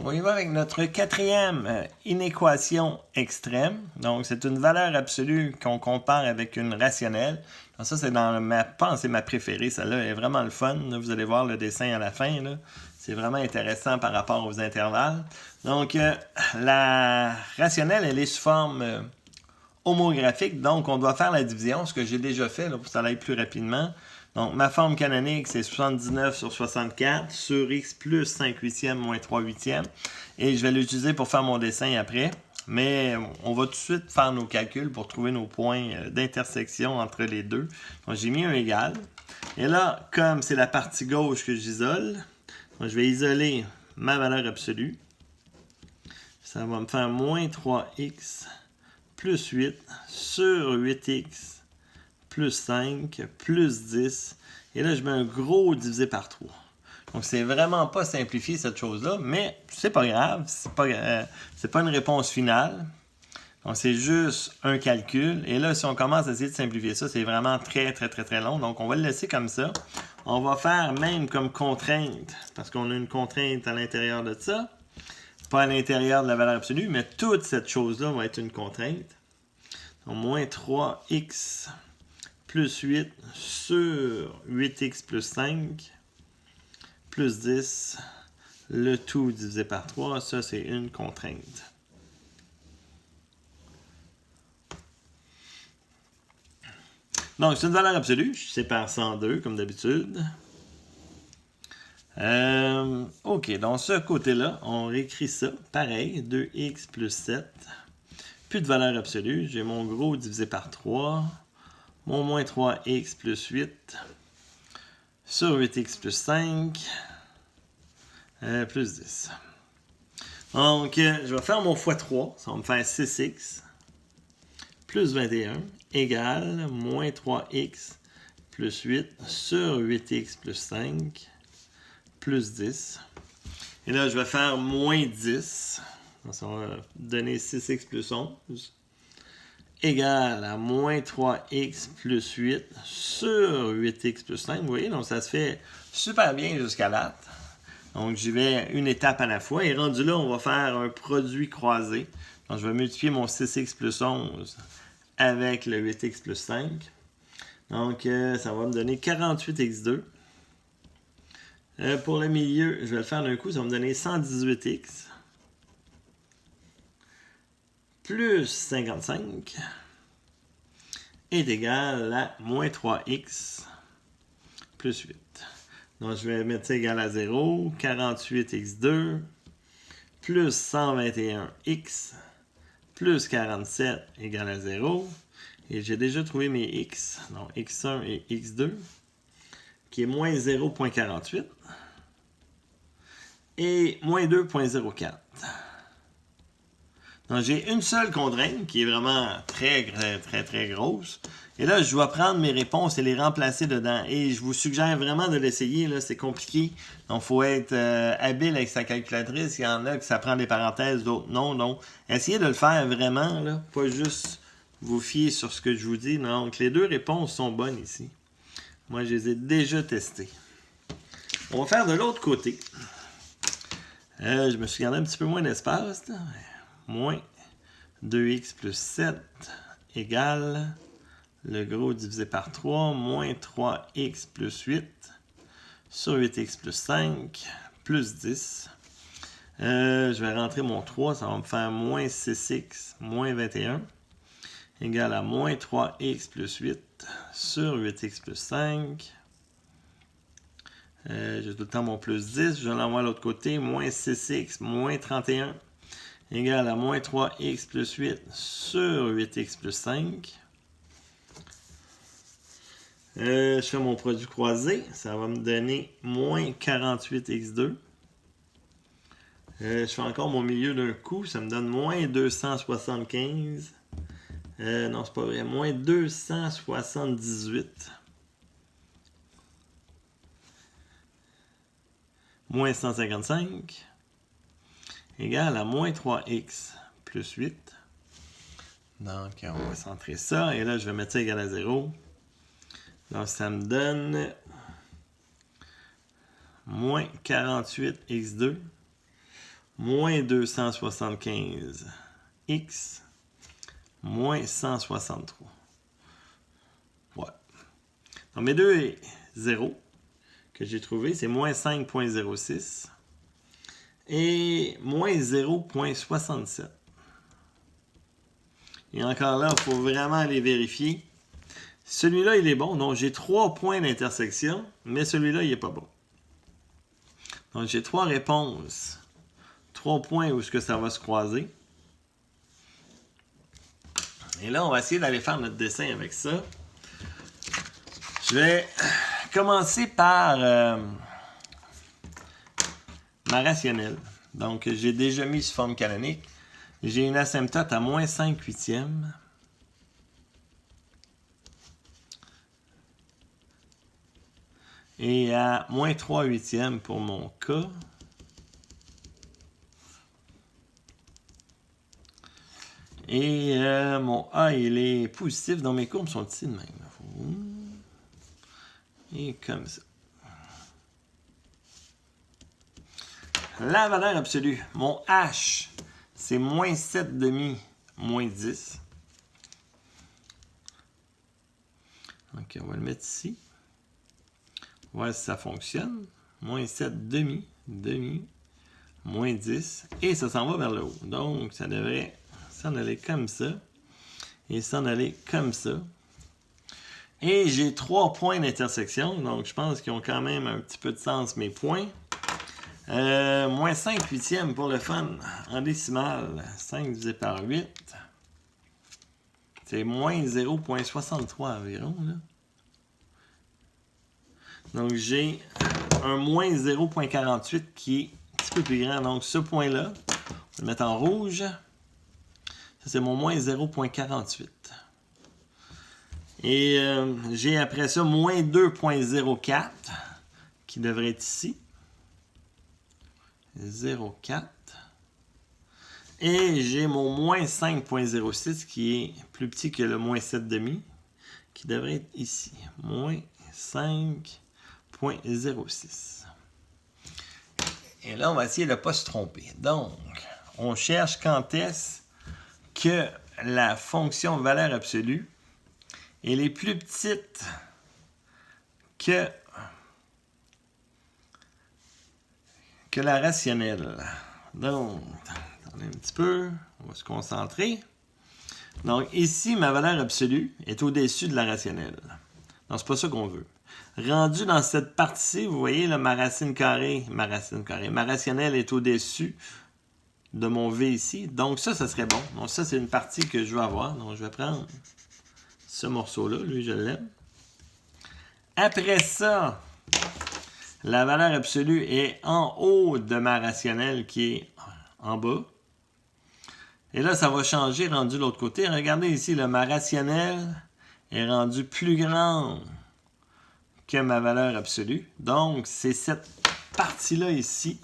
On va y voir avec notre quatrième inéquation extrême. Donc, c'est une valeur absolue qu'on compare avec une rationnelle. Donc, ça, c'est dans ma pensée, ma préférée. Celle-là est vraiment le fun. Là, vous allez voir le dessin à la fin. C'est vraiment intéressant par rapport aux intervalles. Donc, la rationnelle, elle est sous forme homographique. Donc, on doit faire la division, ce que j'ai déjà fait là, pour que ça aille plus rapidement. Donc, ma forme canonique, c'est 79 sur 64 sur x plus 5 huitièmes moins 3 huitièmes. Et je vais l'utiliser pour faire mon dessin après. Mais on va tout de suite faire nos calculs pour trouver nos points d'intersection entre les deux. Donc, j'ai mis un égal. Et là, comme c'est la partie gauche que j'isole, je vais isoler ma valeur absolue. Ça va me faire moins 3x plus 8 sur 8x plus 5, plus 10. Et là, je mets un gros divisé par 3. Donc, c'est vraiment pas simplifié, cette chose-là, mais c'est pas grave. C'est pas une réponse finale. Donc, c'est juste un calcul. Et là, si on commence à essayer de simplifier ça, c'est vraiment très, très, très, très long. Donc, on va le laisser comme ça. On va faire même comme contrainte, parce qu'on a une contrainte à l'intérieur de ça. Pas à l'intérieur de la valeur absolue, mais toute cette chose-là va être une contrainte. Donc, moins 3x plus 8 sur 8x plus 5 plus 10, le tout divisé par 3, ça c'est une contrainte. Donc c'est une valeur absolue, je sépare ça en deux comme d'habitude. Ok, donc ce côté-là, on réécrit ça, pareil, 2x plus 7, plus de valeur absolue, j'ai mon gros divisé par 3, mon moins 3x plus 8, sur 8x plus 5, plus 10. Donc, je vais faire mon x3, ça va me faire 6x, plus 21, égale moins 3x plus 8 sur 8x plus 5, plus 10. Et là, je vais faire moins 10, donc ça va donner 6x plus 11, égale à moins 3x plus 8 sur 8x plus 5. Vous voyez, donc ça se fait super bien jusqu'à là. Donc, j'y vais une étape à la fois. Et rendu là, on va faire un produit croisé. Donc, je vais multiplier mon 6x plus 11 avec le 8x plus 5. Donc, ça va me donner 48x2. Pour le milieu, je vais le faire d'un coup. Ça va me donner 118x plus 55 est égal à moins 3x plus 8. Donc, je vais mettre ça égal à 0. 48x2 plus 121x plus 47 égale à 0. Et j'ai déjà trouvé mes x. Donc, x1 et x2, qui est moins 0,48 et moins 2,04. Donc, j'ai une seule contrainte qui est vraiment très, très, très, très grosse. Et là, je dois prendre mes réponses et les remplacer dedans. Et je vous suggère vraiment de l'essayer. Là, c'est compliqué. Donc, il faut être habile avec sa calculatrice. Il y en a que ça prend des parenthèses, d'autres non. Donc, essayez de le faire vraiment. Là, pas juste vous fier sur ce que je vous dis. Non, donc, les deux réponses sont bonnes ici. Moi, je les ai déjà testées. On va faire de l'autre côté. Je me suis gardé un petit peu moins d'espace. Là. Moins 2x plus 7 égale le gros divisé par 3, moins 3x plus 8 sur 8x plus 5 plus 10. Je vais rentrer mon 3, ça va me faire moins 6x moins 21 égale à moins 3x plus 8 sur 8x plus 5. J'ai tout le temps mon plus 10, je l'envoie à l'autre côté, moins 6x moins 31 égale à moins 3x plus 8 sur 8x plus 5. Je fais mon produit croisé. Ça va me donner moins 48x2. Je fais encore mon milieu d'un coup. Ça me donne moins 275. Non, c'est pas vrai. Moins 278. Moins 155. Égale à moins 3x plus 8. Donc, on va centrer ça. Et là, je vais mettre ça égal à 0. Donc, ça me donne moins 48x2. moins 275, x, moins 163. Ouais. Donc, mes deux zéros que j'ai trouvés, c'est moins 5,06 et moins 0,67. Et encore là, il faut vraiment aller vérifier. Celui-là, il est bon. Donc, j'ai 3 points d'intersection, mais celui-là, il n'est pas bon. Donc, j'ai 3 réponses. 3 points où est-ce que ça va se croiser. Et là, on va essayer d'aller faire notre dessin avec ça. Je vais commencer par ma rationnelle. Donc, j'ai déjà mis sous forme canonique. J'ai une asymptote à moins 5/8. Et à moins 3/8 pour mon cas. Et mon A, il est positif. Donc mes courbes sont ici de même. Et comme ça. La valeur absolue. Mon H, c'est moins 7,5, moins 10. Donc on va le mettre ici. Voir si ça fonctionne. Moins 7,5, demi, moins 10. Et ça s'en va vers le haut. Donc, ça devrait s'en aller comme ça. Et s'en aller comme ça. Et j'ai 3 points d'intersection. Donc, je pense qu'ils ont quand même un petit peu de sens, mes points. Moins 5/8 pour le fun. En décimale, 5 divisé par 8. C'est moins 0,63 environ, là. Donc, j'ai un moins 0,48 qui est un petit peu plus grand. Donc, ce point-là, on va le mettre en rouge. Ça, c'est mon moins 0,48. Et j'ai après ça moins 2,04 qui devrait être ici. 0,4. Et j'ai mon moins 5,06 qui est plus petit que le moins 7,5 qui devrait être ici. Moins 5,06. Et là, on va essayer de ne pas se tromper. Donc, on cherche quand est-ce que la fonction valeur absolue elle est plus petite que la rationnelle. Donc, attendez un petit peu, on va se concentrer. Donc, ici, ma valeur absolue est au-dessus de la rationnelle. Donc, c'est pas ça qu'on veut. Rendu dans cette partie-ci, vous voyez, là, ma rationnelle est au-dessus de mon V ici. Donc, ça serait bon. Donc, ça, c'est une partie que je veux avoir. Donc, je vais prendre ce morceau-là. Lui, je l'aime. Après ça, la valeur absolue est en haut de ma rationnelle qui est en bas. Et là, ça va changer rendu de l'autre côté. Regardez ici, là, ma rationnelle est rendue plus grande que ma valeur absolue. Donc, c'est cette partie-là ici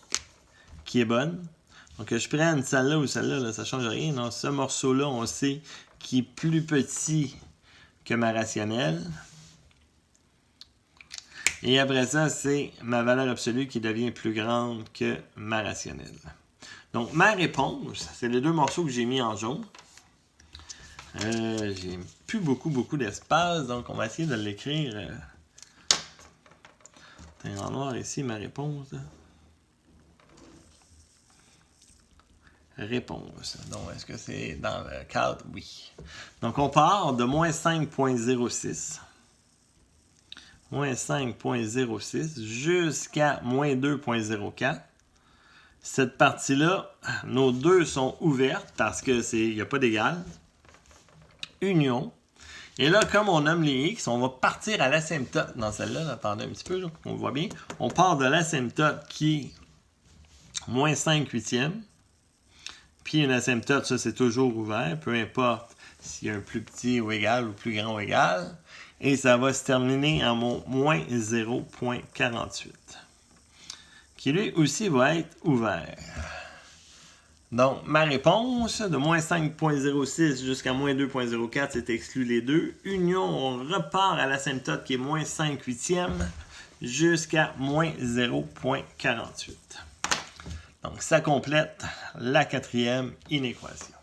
qui est bonne. Donc, que je prenne celle-là ou celle-là, là, ça ne change rien. Non, ce morceau-là, on sait qu'il est plus petit que ma rationnelle. Et après ça, c'est ma valeur absolue qui devient plus grande que ma rationnelle. Donc, ma réponse, c'est les deux morceaux que j'ai mis en jaune. J'ai plus beaucoup d'espace, donc on va essayer de l'écrire en noir ici, ma réponse. Réponse. Donc, est-ce que c'est dans le cadre? Oui. Donc, on part de moins 5,06. Moins 5,06 jusqu'à moins 2,04. Cette partie-là, nos deux sont ouvertes parce qu'il n'y a pas d'égal. Union. Et là, comme on nomme les x, on va partir à l'asymptote dans celle-là. Attendez un petit peu, là, on voit bien. On part de l'asymptote qui est moins 5/8. Puis une asymptote, ça c'est toujours ouvert, peu importe s'il y a un plus petit ou égal ou plus grand ou égal. Et ça va se terminer en mon moins 0,48. Qui lui aussi va être ouvert. Donc, ma réponse de moins 5,06 jusqu'à moins 2,04, c'est exclu les deux. Union, on repart à l'asymptote qui est moins 5/8 jusqu'à moins 0,48. Donc, ça complète la quatrième inéquation.